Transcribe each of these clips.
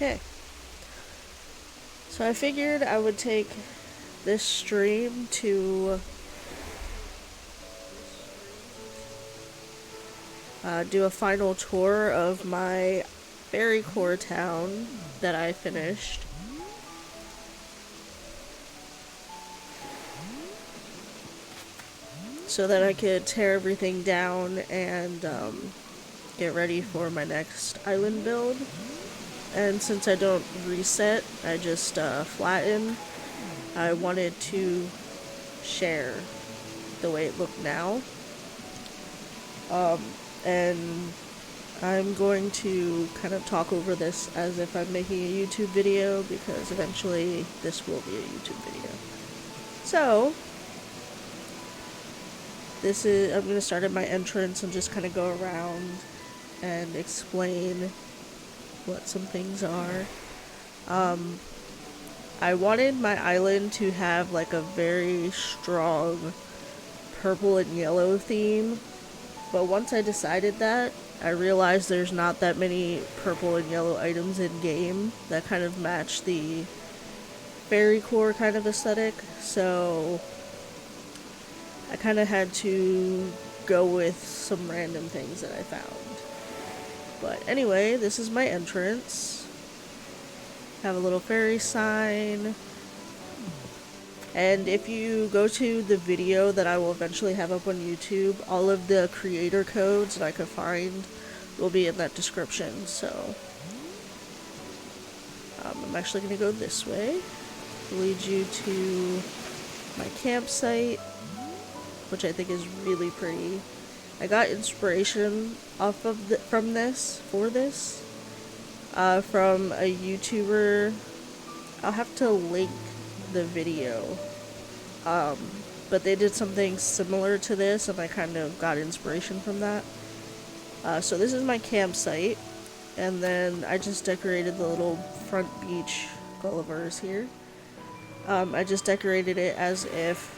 Okay. So I figured I would take this stream to do a final tour of my Fairycore town that I finished. So that I could tear everything down and get ready for my next island build. And since I don't reset, I just flatten, I wanted to share the way it looked now. And I'm going to kind of talk over this as if I'm making a YouTube video, because eventually this will be a YouTube video. So, I'm going to start at my entrance and just kind of go around and explain what some things are. I wanted my island to have like a very strong purple and yellow theme, but once I decided that, I realized there's not that many purple and yellow items in game that kind of match the Fairycore kind of aesthetic, so I kind of had to go with some random things that I found. But anyway, this is my entrance. Have a little fairy sign. And if you go to the video that I will eventually have up on YouTube, all of the creator codes that I could find will be in that description. So I'm actually going to go this way. Lead you to my campsite, which I think is really pretty. I got inspiration off of from this from a YouTuber. I'll have to link the video, but they did something similar to this, and I kind of got inspiration from that. So this is my campsite, and then I just decorated the little front beach Gullivers here. I just decorated it as if,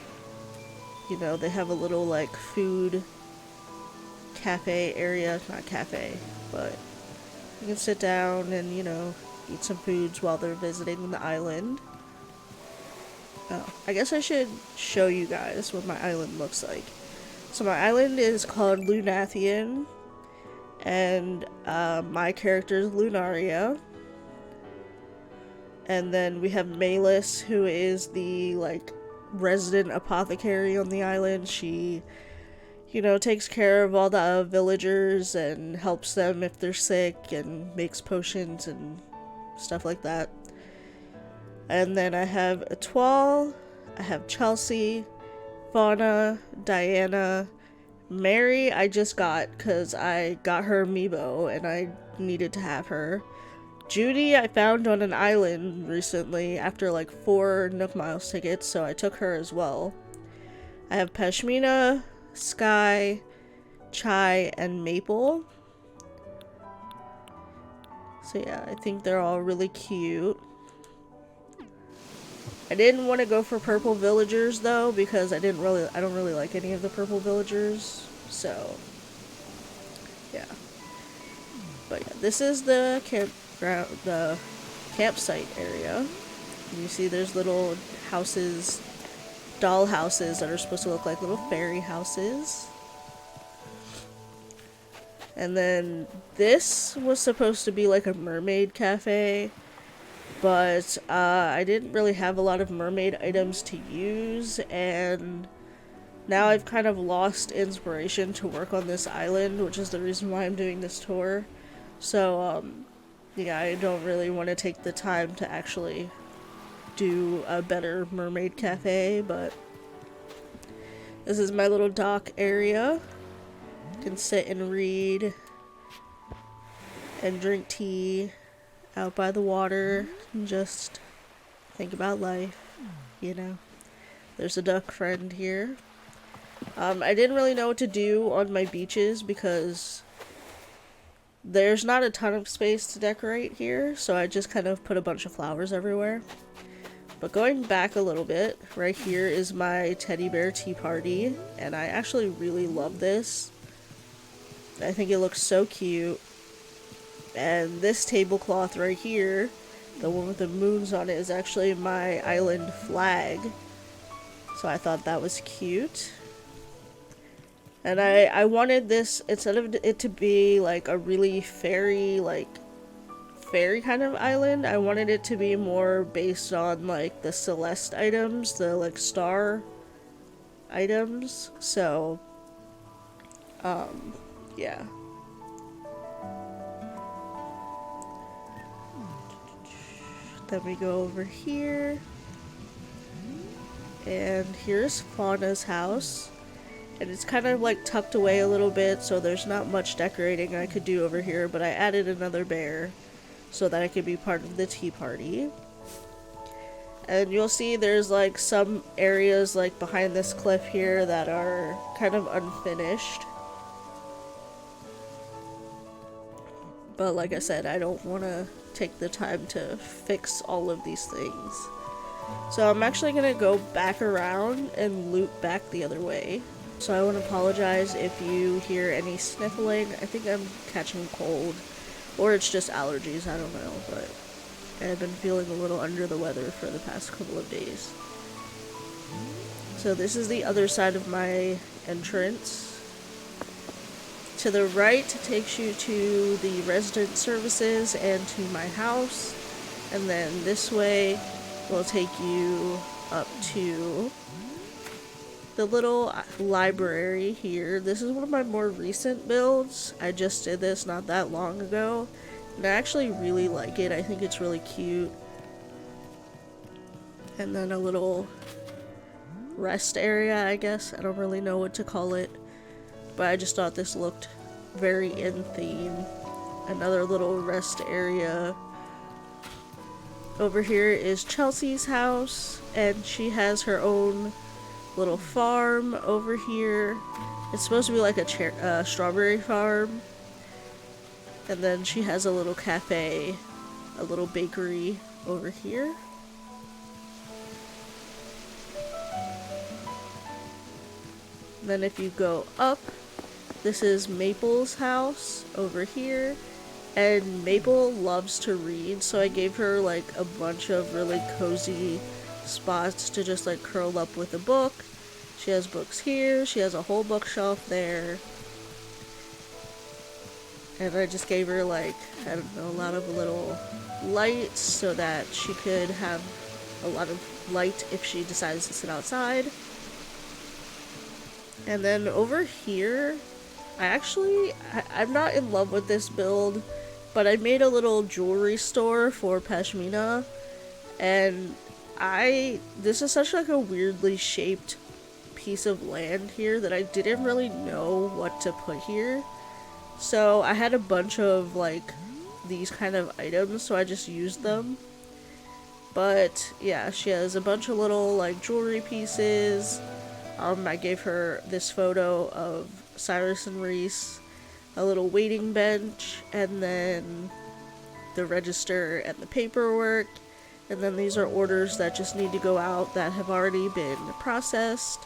you know, they have a little like food cafe area, not cafe, but you can sit down and, you know, eat some foods while they're visiting the island. Oh, I guess I should show you guys what my island looks like. So my island is called Lunathion, and my character is Lunaria. And then we have Malis, who is the, like, resident apothecary on the island. She, you know, takes care of all the villagers and helps them if they're sick and makes potions and stuff like that. And then I have Etoile, I have Chelsea, Fauna, Diana, Mary I just got because I got her amiibo and I needed to have her. Judy I found on an island recently after like 4 Nook Miles tickets, so I took her as well. I have Pashmina, Sky, Chai, and Maple. So yeah, I think they're all really cute. I didn't want to go for purple villagers though, because I don't really like any of the purple villagers. So yeah. But yeah, this is the campsite area. You see there's little houses, doll houses that are supposed to look like little fairy houses. And then this was supposed to be like a mermaid cafe, but I didn't really have a lot of mermaid items to use, and now I've kind of lost inspiration to work on this island, which is the reason why I'm doing this tour. So yeah, I don't really want to take the time to actually do a better mermaid cafe, but this is my little dock area. You can sit and read and drink tea out by the water and just think about life, you know. There's a duck friend here. I didn't really know what to do on my beaches because there's not a ton of space to decorate here, so I just kind of put a bunch of flowers everywhere. But going back a little bit, right here is my teddy bear tea party, and I actually really love this. I think it looks so cute. And this tablecloth right here, the one with the moons on it, is actually my island flag. So I thought that was cute. And I wanted this, instead of it to be like a really fairy kind of island, I wanted it to be more based on like the Celeste items, the like star items. So, yeah. Then we go over here. And here's Fauna's house. And it's kind of like tucked away a little bit, so there's not much decorating I could do over here, but I added another bear so that I could be part of the tea party. And you'll see there's like some areas like behind this cliff here that are kind of unfinished. But like I said, I don't want to take the time to fix all of these things. So I'm actually going to go back around and loop back the other way. So I want to apologize if you hear any sniffling. I think I'm catching a cold. Or it's just allergies, I don't know. But I've been feeling a little under the weather for the past couple of days. So this is the other side of my entrance. To the right takes you to the resident services and to my house. And then this way will take you up to the little library here. This is one of my more recent builds. I just did this not that long ago. And I actually really like it. I think it's really cute. And then a little rest area, I guess. I don't really know what to call it. But I just thought this looked very in theme. Another little rest area. Over here is Chelsea's house, and she has her own little farm over here. It's supposed to be like a strawberry farm. And then she has a little cafe, a little bakery over here. And then if you go up, this is Maple's house over here. And Maple loves to read, so I gave her like a bunch of really cozy spots to just like curl up with a book. She has books here, she has a whole bookshelf there. And I just gave her like, I don't know, a lot of little lights so that she could have a lot of light if she decides to sit outside. And then over here, I'm not in love with this build, but I made a little jewelry store for Pashmina, and this is such like a weirdly shaped piece of land here that I didn't really know what to put here. So I had a bunch of like these kind of items, so I just used them. But yeah, she has a bunch of little like jewelry pieces. I gave her this photo of Cyrus and Reese, a little waiting bench, and then the register and the paperwork. And then these are orders that just need to go out that have already been processed.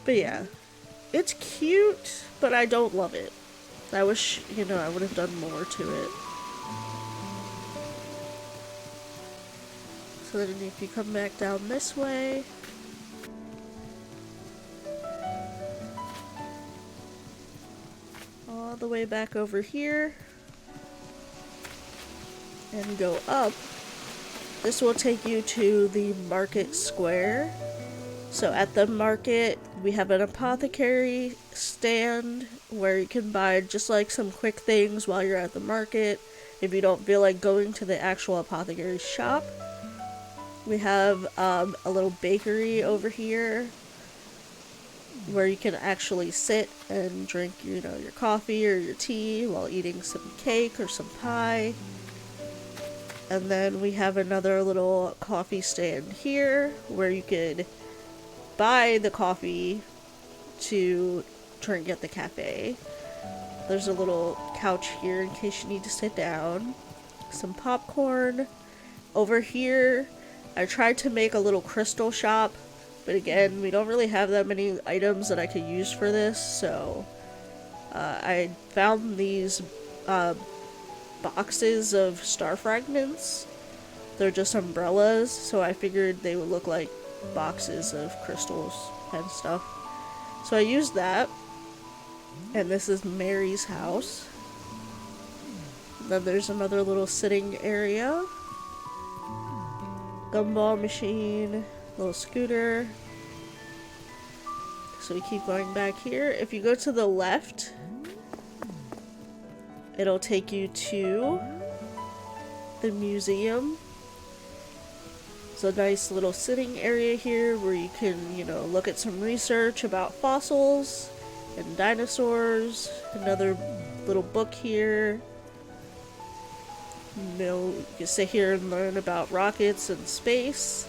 But yeah, it's cute, but I don't love it. I wish, I would have done more to it. So then if you come back down this way, all the way back over here, and go up, this will take you to the market square. So at the market, we have an apothecary stand where you can buy just like some quick things while you're at the market if you don't feel like going to the actual apothecary shop. We have a little bakery over here where you can actually sit and drink, your coffee or your tea while eating some cake or some pie. And then we have another little coffee stand here where you could buy the coffee to drink at the cafe. There's a little couch here in case you need to sit down. Some popcorn. Over here, I tried to make a little crystal shop, but again, we don't really have that many items that I could use for this, so I found these boxes of star fragments. They're just umbrellas, so I figured they would look like boxes of crystals and stuff. So I used that. And this is Mary's house. And then there's another little sitting area. Gumball machine, little scooter. So we keep going back here. If you go to the left, it'll take you to the museum. It's a nice little sitting area here where you can, you know, look at some research about fossils and dinosaurs. Another little book here. You know, you can sit here and learn about rockets and space.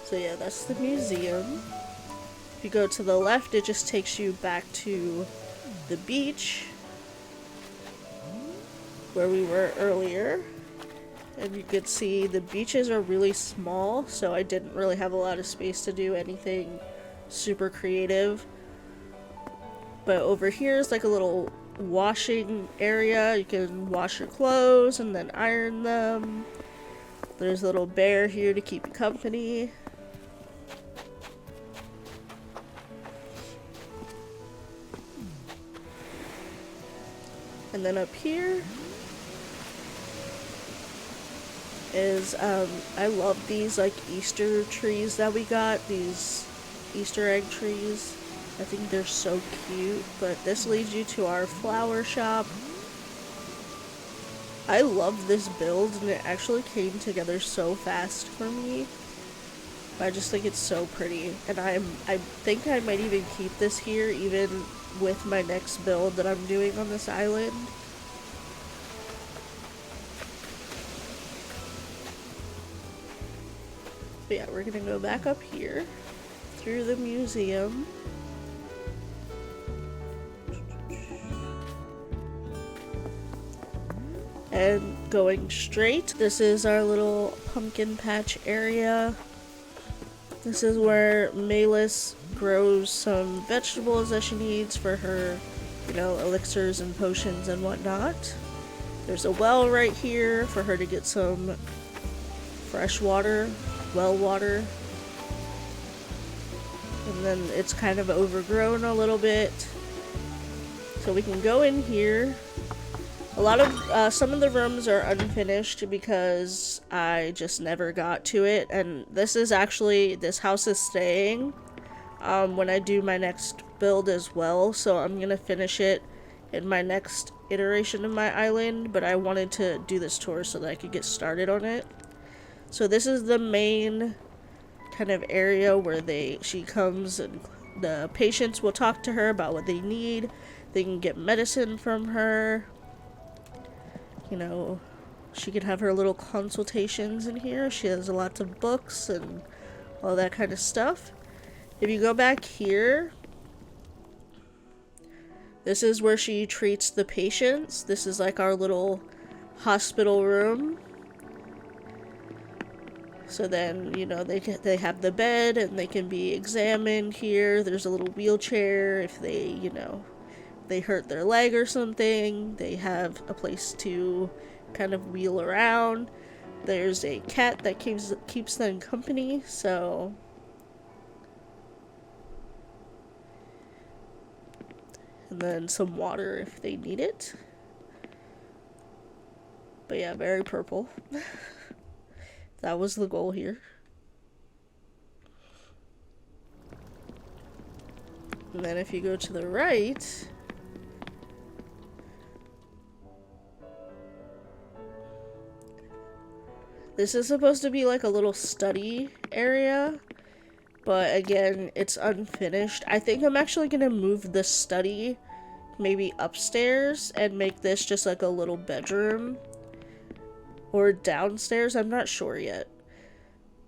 So yeah, that's the museum. If you go to the left, it just takes you back to the beach where we were earlier. And you can see the beaches are really small, so I didn't really have a lot of space to do anything super creative. But over here is like a little washing area. You can wash your clothes and then iron them. There's a little bear here to keep you company. And then up here is, I love these like Easter trees that we got, these Easter egg trees. I think they're so cute, but this leads you to our flower shop. I love this build, and it actually came together so fast for me. I just think it's so pretty, and I think I might even keep this here even with my next build that I'm doing on this island. But yeah, we're gonna go back up here through the museum. And going straight, this is our little pumpkin patch area. This is where Malis grows some vegetables that she needs for her, you know, elixirs and potions and whatnot. There's a well right here for her to get some fresh water, well water. And then it's kind of overgrown a little bit. So we can go in here. A lot of, some of the rooms are unfinished because I just never got to it, and this is actually, this house is staying when I do my next build as well, so I'm gonna finish it in my next iteration of my island, but I wanted to do this tour so that I could get started on it. So this is the main kind of area where she comes and the patients will talk to her about what they need. They can get medicine from her. You know, she could have her little consultations in here. She has lots of books and all that kind of stuff. If you go back here, this is where she treats the patients. This is like our little hospital room. So then, you know, they have the bed and they can be examined here. There's a little wheelchair if they, you know, they hurt their leg or something. They have a place to kind of wheel around. There's a cat that keeps them company, so and then some water if they need it. But yeah, very purple. That was the goal here. And then if you go to the right, this is supposed to be like a little study area, but again, it's unfinished. I think I'm actually gonna move the study maybe upstairs and make this just like a little bedroom. Or downstairs, I'm not sure yet.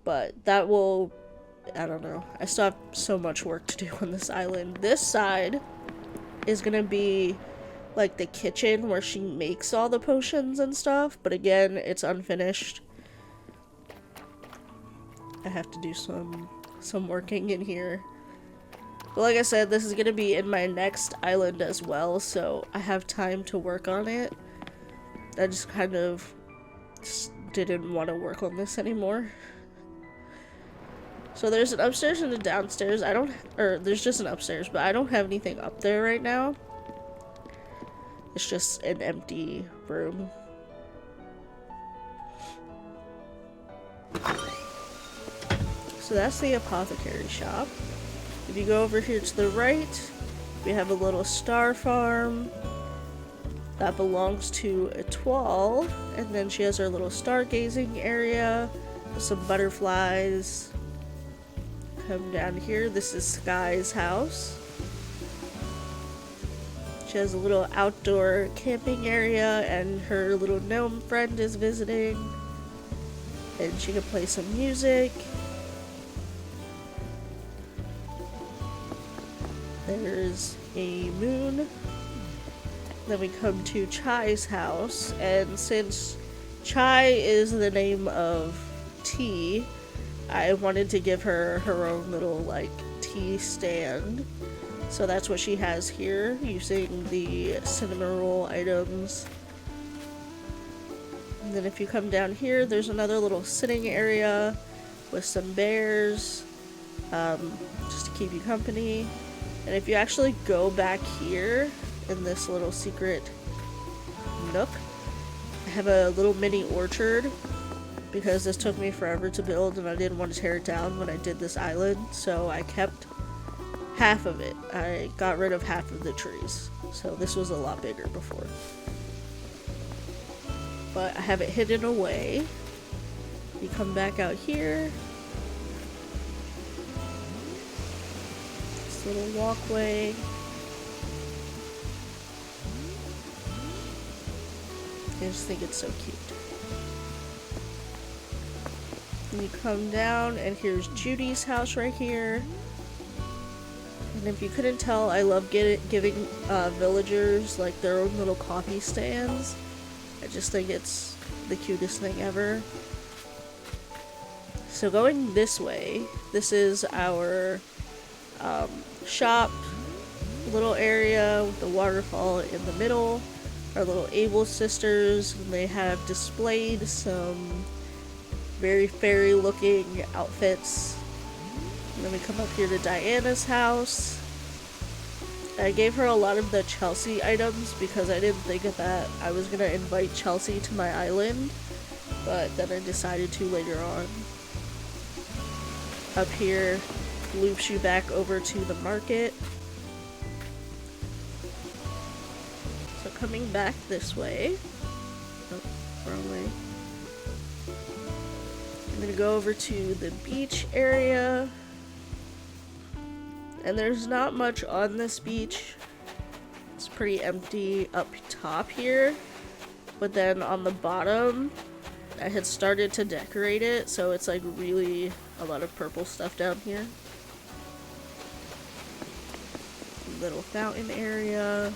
But that will, I don't know. I still have so much work to do on this island. This side is gonna be like the kitchen where she makes all the potions and stuff. But again, it's unfinished. I have to do some working in here. But like I said, this is going to be in my next island as well, so I have time to work on it. I just kind of didn't want to work on this anymore. So there's an upstairs and a downstairs. There's just an upstairs, but I don't have anything up there right now. It's just an empty room. So that's the apothecary shop. If you go over here to the right, we have a little star farm that belongs to Etoile, and then she has her little stargazing area with some butterflies. Come down here, this is Sky's house. She has a little outdoor camping area, and her little gnome friend is visiting, and she can play some music. There's a moon. Then we come to Chai's house, and since Chai is the name of tea, I wanted to give her her own little like tea stand. So that's what she has here, using the cinnamon roll items. And then if you come down here, there's another little sitting area with some bears, just to keep you company. And if you actually go back here in this little secret nook, I have a little mini orchard because this took me forever to build and I didn't want to tear it down when I did this island, so I kept half of it. I got rid of half of the trees, so this was a lot bigger before. But I have it hidden away. You come back out here. Little walkway. I just think it's so cute. And you come down, and here's Judy's house right here. And if you couldn't tell, I love giving villagers like their own little coffee stands. I just think it's the cutest thing ever. So going this way, this is our shop, little area with the waterfall in the middle. Our little Able sisters, and they have displayed some very fairy looking outfits. And then we come up here to Diana's house. I gave her a lot of the Chelsea items because I didn't think that I was gonna invite Chelsea to my island, but then I decided to later on. Up here loops you back over to the market. So coming back this way, oh, wrong way. I'm gonna go over to the beach area, and there's not much on this beach. It's pretty empty up top here, but then on the bottom I had started to decorate it, so it's like really a lot of purple stuff down here. Little fountain area,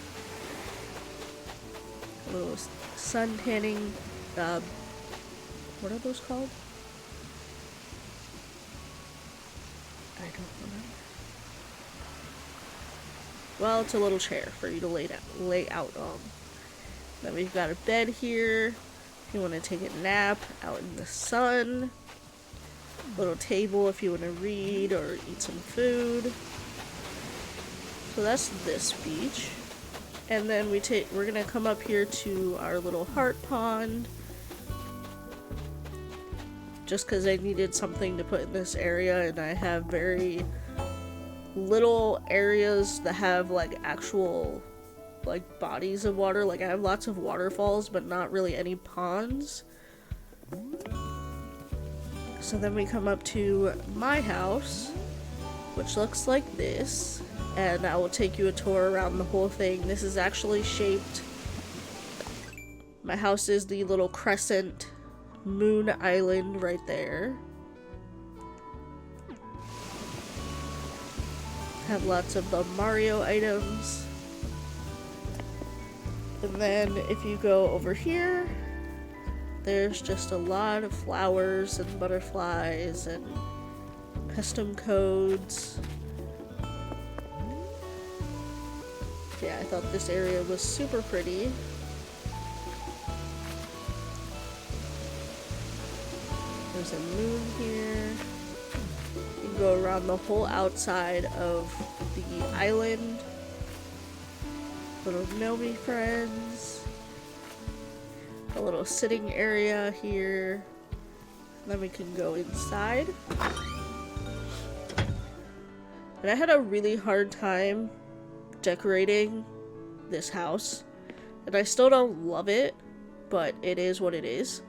a little sun tanning, what are those called? I don't remember. Well, it's a little chair for you to lay out on. Then we've got a bed here if you want to take a nap out in the sun. Little table if you want to read or eat some food. So that's this beach. And then we're gonna come up here to our little heart pond. Just because I needed something to put in this area, and I have very little areas that have like actual like bodies of water. Like I have lots of waterfalls, but not really any ponds. So then we come up to my house, which looks like this. And I will take you a tour around the whole thing. This is actually shaped. My house is the little crescent moon island right there. Have lots of the Mario items. And then if you go over here, there's just a lot of flowers and butterflies and custom codes. Yeah, I thought this area was super pretty. There's a moon here. You can go around the whole outside of the island. Little Nomi friends. A little sitting area here. Then we can go inside. And I had a really hard time decorating this house. And I still don't love it, but it is what it is.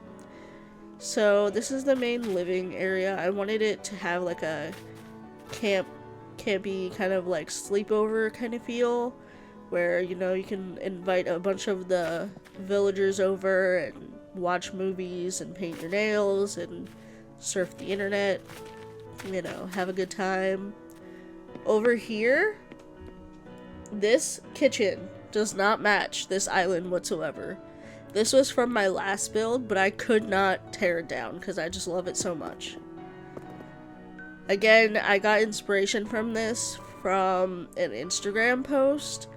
So this is the main living area. I wanted it to have like a campy kind of like sleepover kind of feel, where, you know, you can invite a bunch of the villagers over and watch movies and paint your nails and surf the internet, you know, have a good time. Over here, this kitchen does not match this island whatsoever. This was from my last build, but I could not tear it down because I just love it so much. Again, I got inspiration from this from an Instagram post.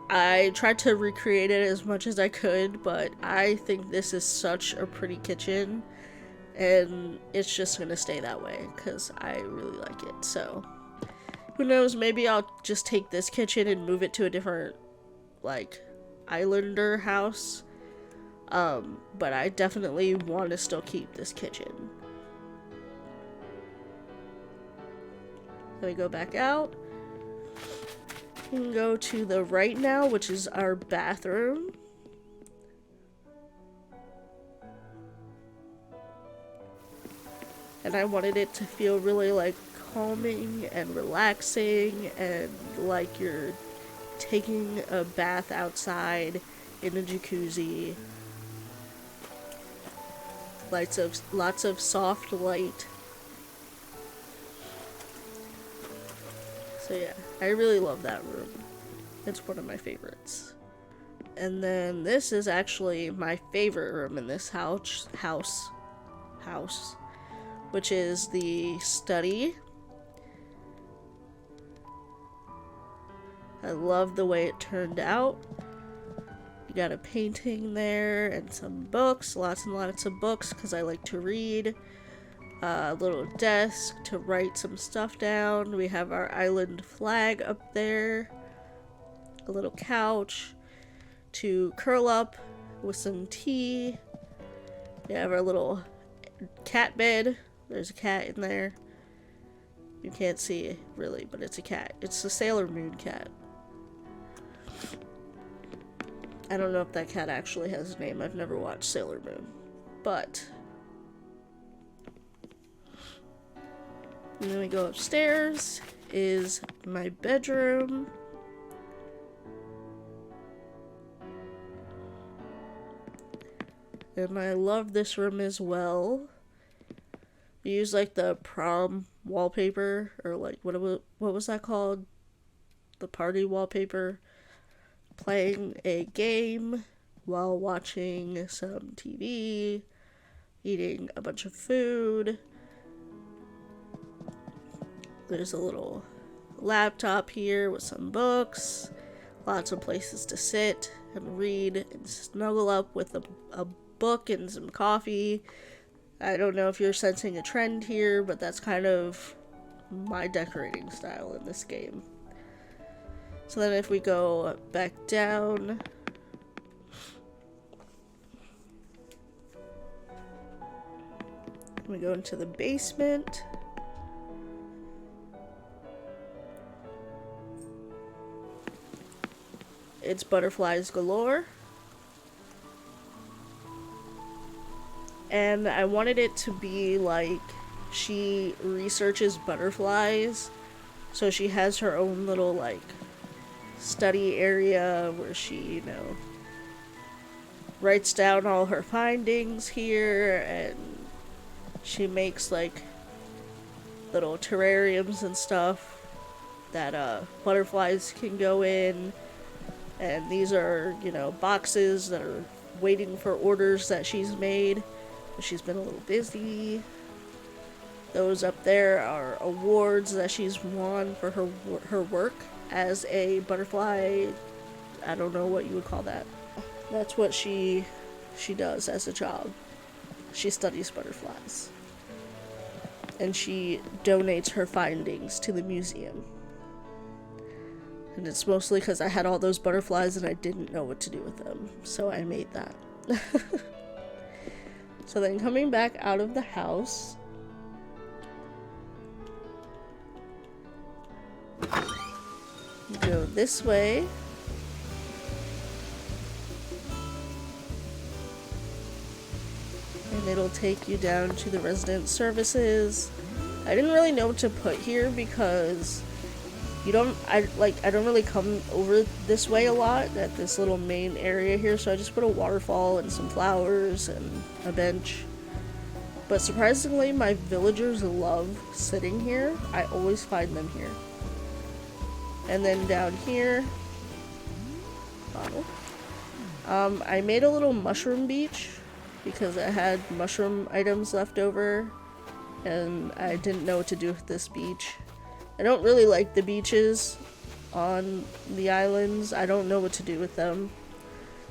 I tried to recreate it as much as I could, but I think this is such a pretty kitchen, and it's just gonna stay that way because I really like it. So who knows, maybe I'll just take this kitchen and move it to a different, like, islander house. But I definitely want to still keep this kitchen. Let me go back out. We can go to the right now, which is our bathroom. And I wanted it to feel really, like, calming and relaxing, and like you're taking a bath outside in a jacuzzi. Lots of soft light. So yeah, I really love that room. It's one of my favorites. And then this is actually my favorite room in this house, which is the study. I love the way it turned out. You got a painting there and some books, lots and lots of books because I like to read. A little desk to write some stuff down. We have our island flag up there. A little couch to curl up with some tea. We have our little cat bed. There's a cat in there. You can't see it really, but it's a cat. It's the Sailor Moon cat. I don't know if that cat actually has a name. I've never watched Sailor Moon. But and then we go upstairs is my bedroom. And I love this room as well. We use like the prom wallpaper, or like what was that called? The party wallpaper. Playing a game while watching some TV, eating a bunch of food. There's a little laptop here with some books, lots of places to sit and read and snuggle up with a book and some coffee. I don't know if you're sensing a trend here, but that's kind of my decorating style in this game. So then if we go back down, we go into the basement. It's butterflies galore. And I wanted it to be like she researches butterflies. So she has her own little like study area where she, you know, writes down all her findings here, and she makes like little terrariums and stuff that butterflies can go in. And these are, you know, boxes that are waiting for orders that she's made. She's been a little busy. Those up there are awards that she's won for her work as a butterfly I don't know what you would call that. That's what she does as a job. She studies butterflies. And she donates her findings to the museum. And it's mostly because I had all those butterflies and I didn't know what to do with them. So I made that. So then coming back out of the house, you go this way. And it'll take you down to the resident services. I didn't really know what to put here because I don't really come over this way a lot at this little main area here, so I just put a waterfall and some flowers and a bench. But surprisingly, my villagers love sitting here. I always find them here. And then down here, bottle. I made a little mushroom beach because I had mushroom items left over and I didn't know what to do with this beach. I don't really like the beaches on the islands. I don't know what to do with them.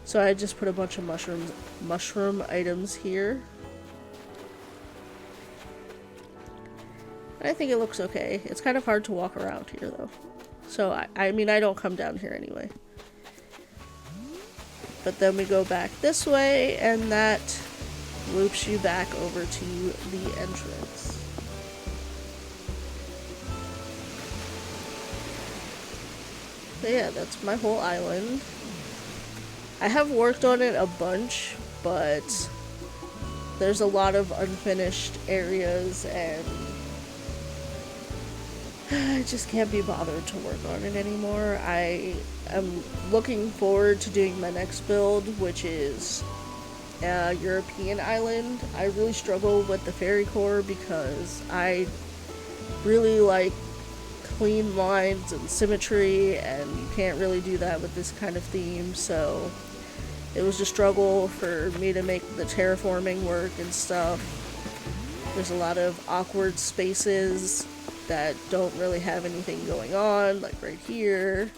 So I just put a bunch of mushroom items here. And I think it looks okay. It's kind of hard to walk around here though. So I mean, I don't come down here anyway. But then we go back this way and that loops you back over to the entrance. So yeah, that's my whole island. I have worked on it a bunch, but there's a lot of unfinished areas and I just can't be bothered to work on it anymore. I am looking forward to doing my next build, which is a European island. I really struggle with the Fairycore because I really like clean lines and symmetry, and you can't really do that with this kind of theme, so it was a struggle for me to make the terraforming work and stuff. There's a lot of awkward spaces that don't really have anything going on, like right here.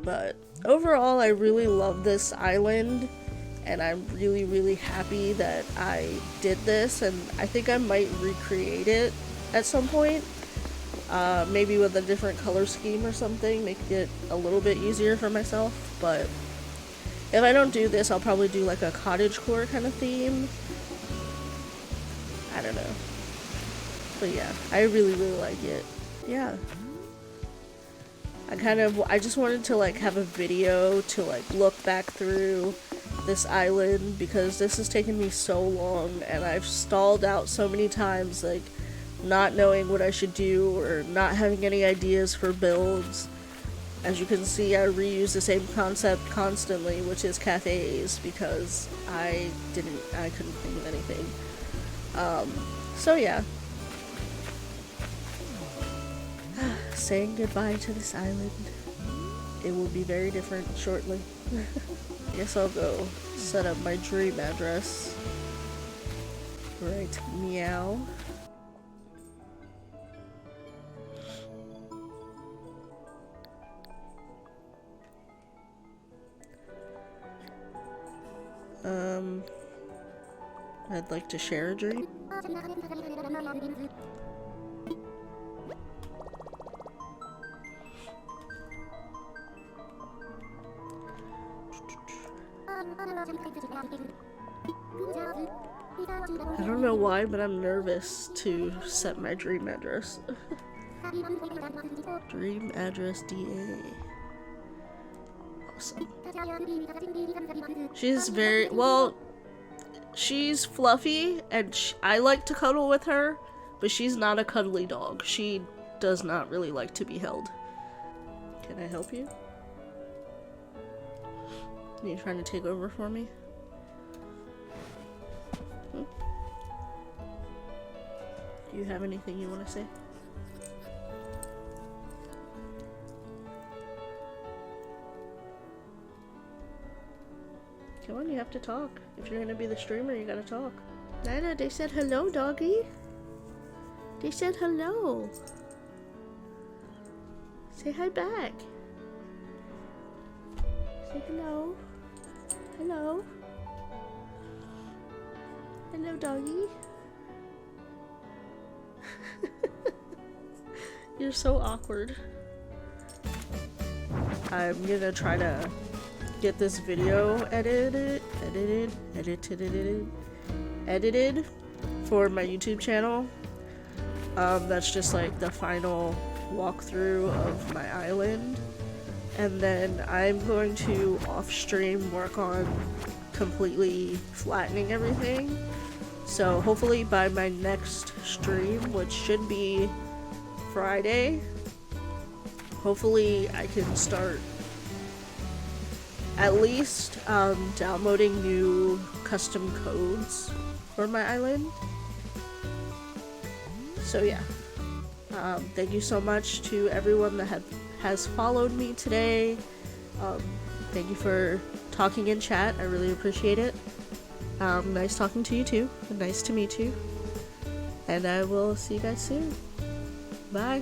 But overall, I really love this island, and I'm really, really happy that I did this, and I think I might recreate it at some point. Maybe with a different color scheme or something, make it a little bit easier for myself, but if I don't do this, I'll probably do like a cottagecore kind of theme. I don't know. But yeah, I really, really like it. Yeah. I just wanted to like have a video to like look back through this island because this has taken me so long and I've stalled out so many times, like not knowing what I should do or not having any ideas for builds. As you can see, I reuse the same concept constantly, which is cafes, because I couldn't think of anything. So yeah. Saying goodbye to this island. It will be very different shortly. I guess I'll go set up my dream address. Right, meow. I'd like to share a dream. I don't know why, but I'm nervous to set my dream address. Dream address DA. Awesome. She's fluffy, and I like to cuddle with her, but she's not a cuddly dog. She does not really like to be held. Can I help you? Are you trying to take over for me? Do you have anything you want to say? Come on, you have to talk. If you're gonna be the streamer, you gotta talk. Nina, they said hello, doggy. They said hello. Say hi back. Say hello. Hello. Hello, doggy. You're so awkward. I'm gonna try to get this video edited for my YouTube channel. That's just like the final walkthrough of my island. And then I'm going to off-stream work on completely flattening everything. So hopefully by my next stream, which should be Friday, hopefully I can start at least downloading new custom codes for my island. So yeah, thank you so much to everyone that has followed me today. Thank you for talking in chat, I really appreciate it. Nice talking to you too, and nice to meet you. And I will see you guys soon. Bye.